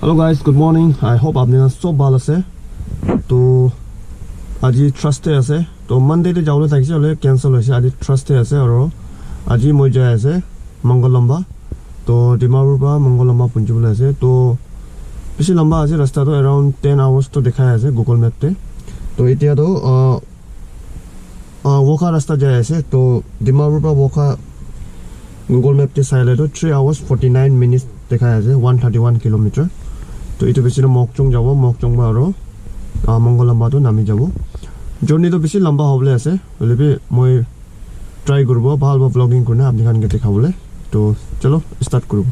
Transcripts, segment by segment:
Hello guys, good morning. I hope आपने सब बाल আছে तो आज थर्सडे আছে तो मंडे তে যাওলে থাকিছে হলে ক্যান্সেল হৈছে আজি থ্ৰাসডে আছে আৰু আজি মই যাই আছে মংগলম্বা তো ডিমাপুৰ পৰা মংগলম্বা পঞ্চবলৈ আছে তো বেছি লম্বা আছে ৰাস্তাটো around 10 hours তো দেখাই আছে গুগল মেপ তে তো এতিয়া তো ওকা ৰাস্তা যাই আছে তো ডিমাপুৰ পৰা ওকা গুগল মেপ তে চাইলে তো 3 hours 49 minutes দেখাই আছে 131 কিলোমিটাৰ তো ইটো বেছি মকচং যাব মকচং বা আৰু মংগলম্বাটো নামি যাব জাৰ্নি তো বেছি লম্বা হ'বলে আছে বলেবি মই ট্রাই করব ভালো ব্লগিং করনা আপনি খান কে দেখাবলে তো চলো স্টার্ট করব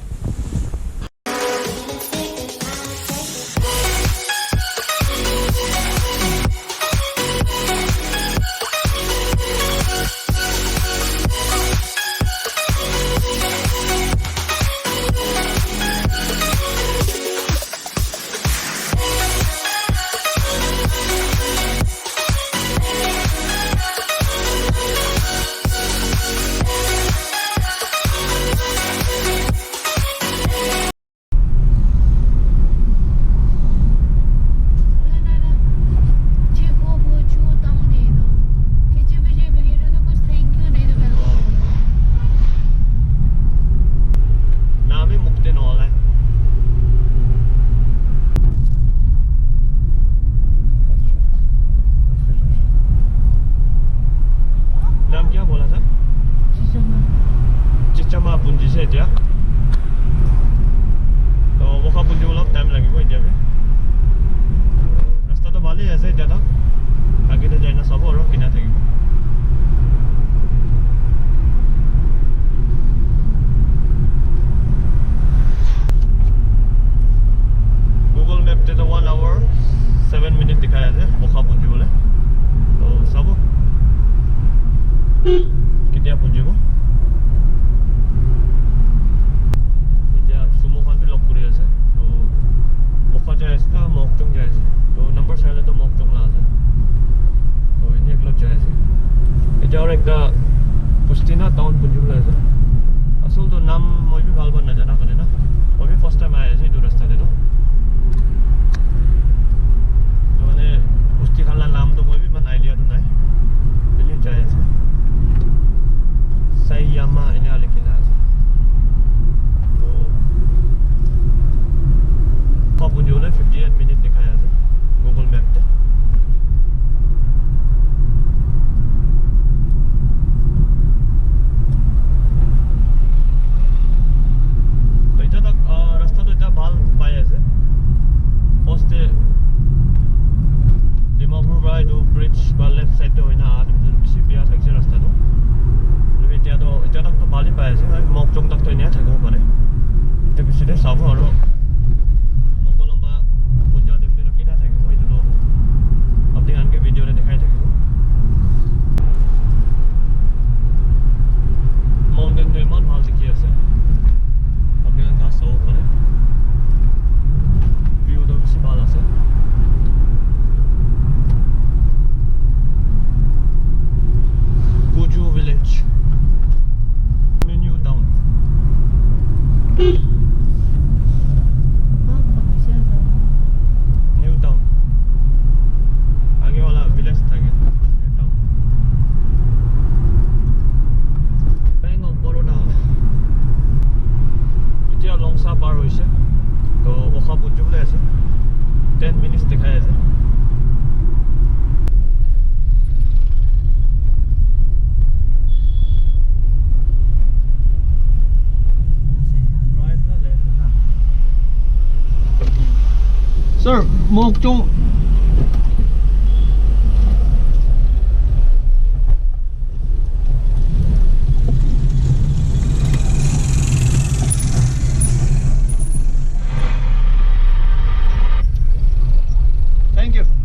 Sir, mokchong Thank you.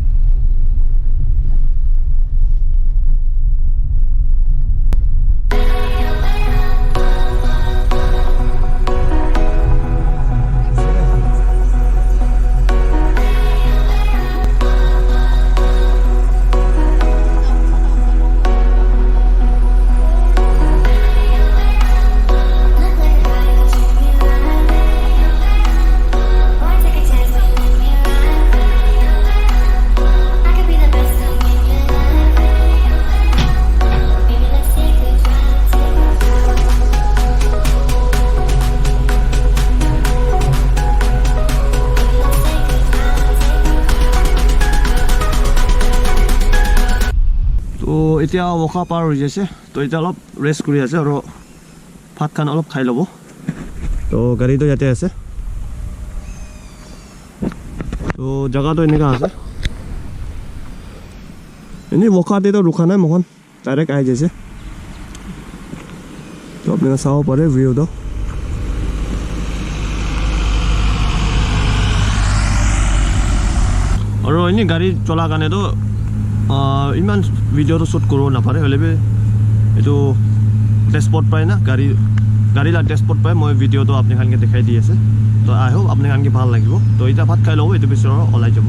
এতিয়া ওখা পাৰ হৈ যাইছে তো এতিয়া অলপ ৰেষ্ট কৰি আছে আৰু ভাত খান অলপ খাই ল'ব তো গাড়ীটো ইয়াতে আছে তো জায়গাটো এনেকা আছে এনেই ওখাতেতো ৰুখা নাই মোখন ডাইৰেক্ট আহি যাইছে তো আপোনালোকে চাব পাৰে ভিউটো আৰু এনেই গাড়ী চলাৰ কাৰণেতো ইমান ভিডিঅ'টো শ্বুট কৰিব নাপাৰে হ'লে এইটো ডেছপট পায় না গাড়ীলা ডেছপট পায় মই ভিডিঅ'টো আপোনালোকে দেখাই দি আছে তো আই হোপ আপোনালোকে ভাল লাগিব তো এতিয়া ভাত খাই ল'ব এইটো পিছত ওলাই যাব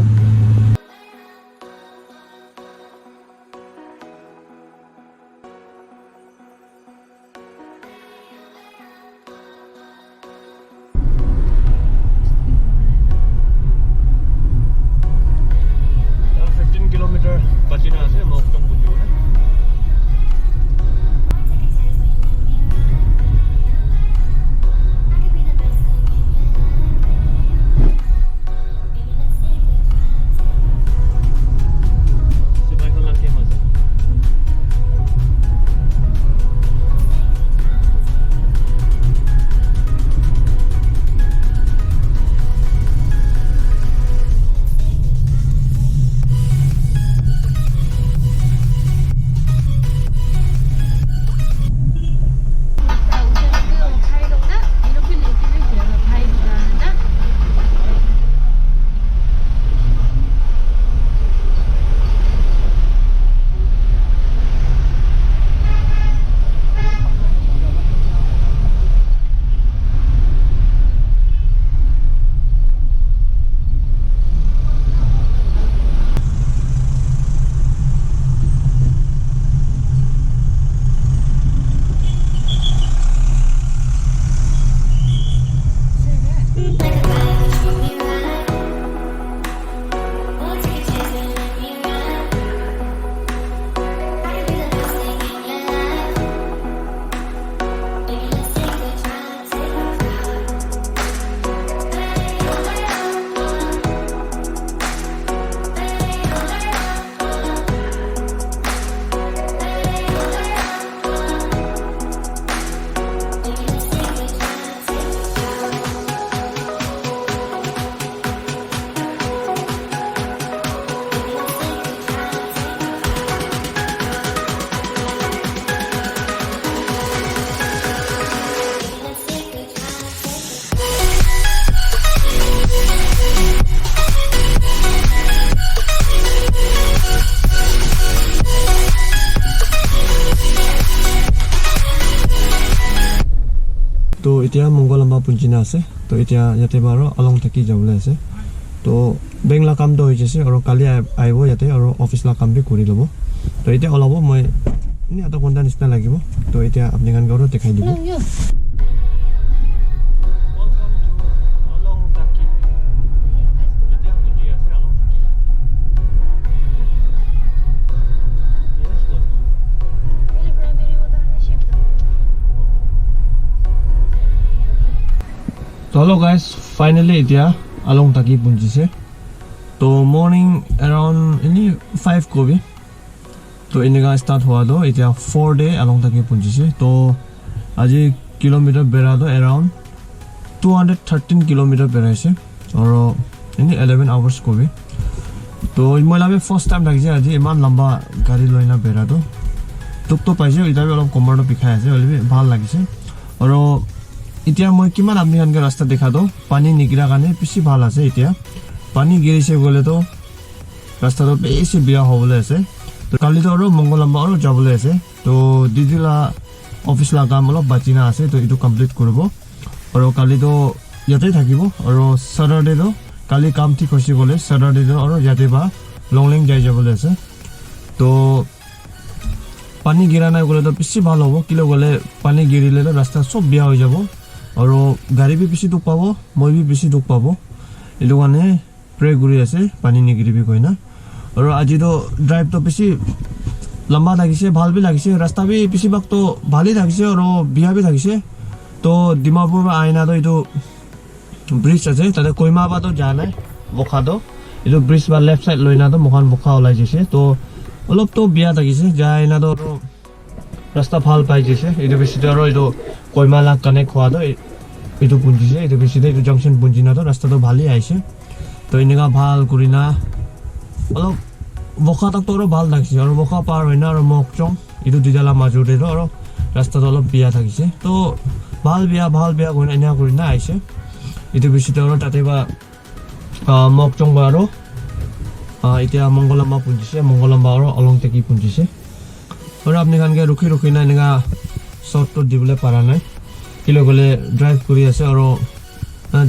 তো এতিয়া মংগলম্বা পুঞ্জিনা আছে তো এতিয়া ইয়াতে বাৰু অলং থাকি যাবলৈ আছে তো বেংলা কামটো হৈ গৈছে আৰু কালি আহিব ইয়াতে আৰু অফিচলা কাম বি কৰি ল'ব তো এতিয়া ওলাব মই এনে এটা ঘণ্টা নিচিনা লাগিব তো এতিয়া আপুনি গান গাওঁটো দেখাই দিব So hello guys, finally itia along taki punjise. To morning around ini 5 kobi. To iniga start hua do itia 4 day along taki punjise. To aji kilometer bera do around 213 kilometer bera ase. Oro ini 11 hours kobi. To moi labe first time lagise aji iman lamba gari loina bera do. Tuk to paise ita bi olop komar do pikhai ase holibi bhal lagise. Oro এতিয়া মই কিমান আপনি Han ৰাস্তা দেখা দো পানী নিগিৰা কাৰণে পিছি ভাল আছে এতিয়া পানী গিৰিছে গলে তো ৰাস্তাটো বেছি বিয়া হ'বলৈ আছে তো কালি তো আৰু মংগলম্বা আৰু যাবলৈ আছে তো দিদিলা অফিচ লা কাম অলপ বাচিনা আছে তো ইটো কমপ্লিট কৰিব আৰু কালি তো ইয়াতে থাকিব আৰু সাটাৰডে তো কালি কাম ঠিক হৈছে গলে সাটাৰডে তো আৰু ইয়াতে বা লংলিং যাই যাবলৈ আছে তো পানী গিৰা নাই গলে তো পিছি ভাল হ'ব কিলো গলে পানী গিৰিলে তো ৰাস্তা সব বিয়া হৈ যাব আৰু গাড়ী বি বেছি দুখ পাব মই বি বেছি দুখ পাব এটো কাৰণে প্ৰে কৰি আছে পানী নিগিৰিবি কইনা আৰু আজি তো ড্ৰাইভ তো বেছি লম্বা লাগিছে ভাল বি লাগিছে ৰাস্তা বি বেছি ভাগ তো ভালই লাগিছে আৰু বিয়া বি লাগিছে তো ডিমাপুৰ আইনা তো এটো ব্ৰিজ আছে তাতে কইমা বা তো যা নাই বখা তো এটো ব্ৰিজ বা লেফট সাইড লইনা তো মহান বখা ওলাই যাইছে তো অলপ তো বিয়া থাকিছে যায় না তো ৰাস্তা ভাল পাই গৈছে এইটো বেছিতে আৰু এইটো কইমালা কানেক্ট হোৱা তো এইটো পুঞ্জিছে এইটো বেছিতে এইটো জংচন পুঞ্জি না তো ৰাস্তাটো ভালেই আহিছে তো এনেকা ভাল কৰি না অলপ বখা তাকতো আৰু ভাল লাগিছে আৰু বখা পাৰ হয় না আৰু মকচং এইটো দুইডালা মাজতে আৰু ৰাস্তাটো অলপ বিয়া থাকিছে তো ভাল বিয়া কৰি এনেকা কৰি না আহিছে এইটো বেছিতে আৰু তাতে বা মকচং বা আৰু এতিয়া মংগলম্বা পুঞ্জিছে মংগলম্বা আৰু অলংটেকি পুঞ্জিছে আৰু আপুনি কানকে ৰখি না এনেকা শ্বৰ্টটো দিবলৈ পৰা নাই কিলো গ'লে ড্ৰাইভ কৰি আছে আৰু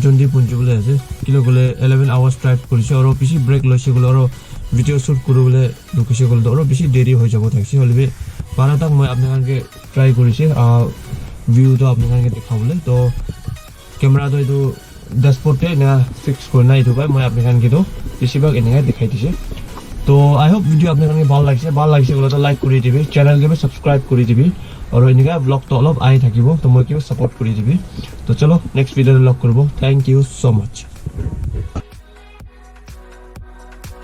জন্দি পুঞ্জিবলৈ আছে কিলো গ'লে 11 আৱাৰ্ছ ড্ৰাইভ কৰিছে আৰু বেছি ব্ৰেক লৈছে গ'লে আৰু ভিডিঅ' শ্বুট কৰিবলৈ ৰখিছে গ'লে আৰু বেছি দেৰি হৈ যাব থাকিছে হ'লে পাৰা তাক মই আপুনি কানকে ট্ৰাই কৰিছে ভিউটো আপুনি কানকে দেখাবলৈ তো কেমেৰাটো এইটো ডেছবৰ্ডতে এনেকা ফিক্স কৰি নাই এইটো পাই মই আপুনি কানকেতো বেছিভাগ এনেকৈ দেখাই দিছে তো আই হোপ ভিডিঅ' আপোনাৰ কাৰণে ভাল লাগিছে গ'লে তো লাইক কৰি দিবি চেনেলকে সাবস্ক্ৰাইব কৰি দিবি আৰু এনেকৈ ব্লগটো অলপ আহি থাকিব তো মই কিবা ছাপোৰ্ট কৰি দিবি তো চলো নেক্সট ভিডিঅ'ত লগ কৰিব থেংক ইউ ছ' মাছ